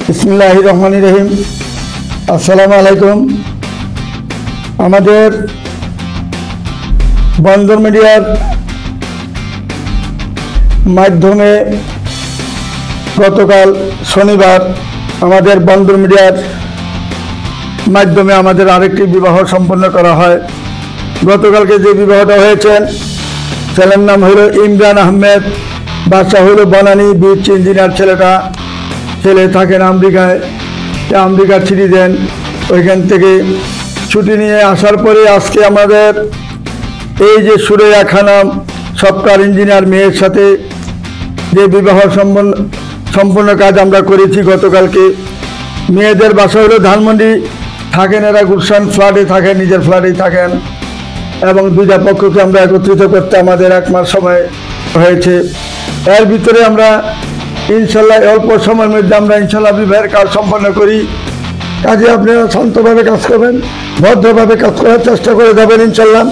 বিসমিল্লাহির রহমানির রহিম। আসসালামু আলাইকুম। আমাদের বন্দর মিডিয়ার মাধ্যমে গতকাল শনিবার আমাদের বন্দর মিডিয়ার মাধ্যমে আমাদের আরেকটি বিবাহ সম্পন্ন করা হয়। গতকালকে যে বিবাহটা হয়েছে, ছেলের নাম হলো ইমরান আহমেদ, বাচ্চা হলো বনানী বিচ ইঞ্জিনিয়ার। ছেলে থাকেন আমেরিকায়, আমেরিকার সিটিজেন। ওইখান থেকে ছুটি নিয়ে আসার পরে আজকে আমাদের এই যে সুরেয়া খানম সফটওয়্যার ইঞ্জিনিয়ার মেয়ের সাথে যে বিবাহ সম্পূর্ণ কাজ আমরা করেছি গতকালকে। মেয়েদের বাসা হলো ধানমন্ডি, থাকেন এরা গুলশান ফ্ল্যাটে থাকেন, নিজের ফ্ল্যাটেই থাকেন। এবং দুইটা পক্ষকে আমরা একত্রিত করতে আমাদের 1 মাস সময় হয়েছে। এর ভিতরে আমরা ইনশাল্লাহ অল্প সময়ের মধ্যে আমরা ইনশাল্লাহ বিবাহের কাজ সম্পন্ন করি। কাজে আপনারা শান্তভাবে কাজ করবেন, ভদ্রভাবে কাজ করার চেষ্টা করে যাবেন ইনশাল্লাহ।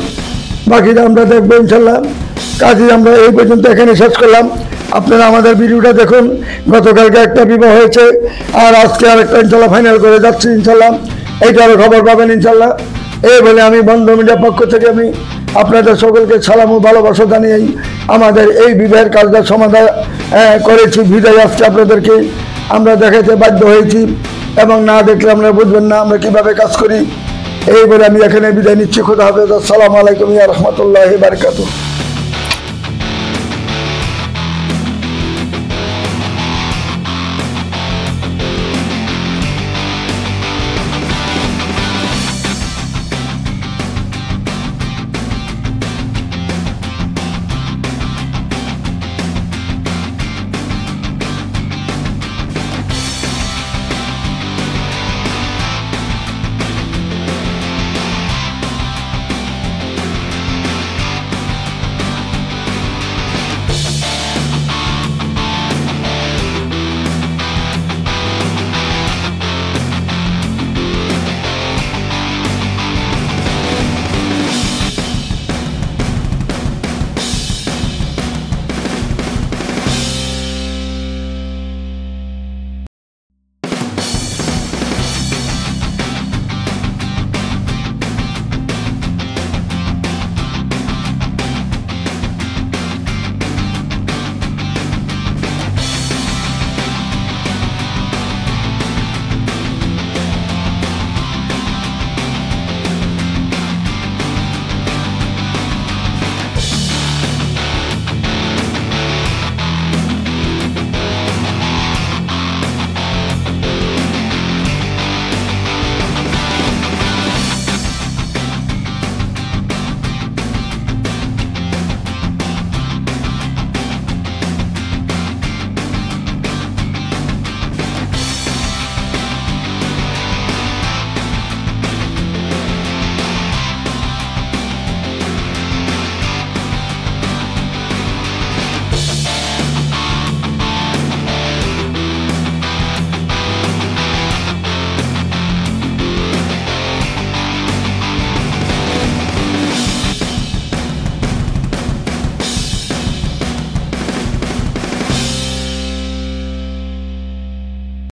বাকিটা আমরা দেখবো ইনশাল্লাহ। কাজে আমরা এই পর্যন্ত এখানে শেষ করলাম। আপনারা আমাদের ভিডিওটা দেখুন। গতকালকে একটা বিবাহ হয়েছে, আর আজকে আরেকটা ইনশাল্লাহ ফাইনাল করে যাচ্ছি ইনশাল্লাহ। এইটারও খবর পাবেন ইনশাল্লাহ। এই বলে আমি বন্দর মিডিয়ার পক্ষ থেকে আমি আপনাদের সকলকে সালাম ও ভালোবাসা জানিয়েই আমাদের এই বিবাহের কাজটা সমাধান করেছি। বিদায় আসছে আপনাদেরকে আমরা দেখাতে বাধ্য হয়েছি, এবং না দেখলে আমরা বুঝবেন না আমরা কীভাবে কাজ করি। এই বলে আমি এখানে বিদায় নিচ্ছি। খুদা হাফেজ। আসসালামু আলাইকুম ওয়া রাহমাতুল্লাহি ওয়া বারাকাতুহু।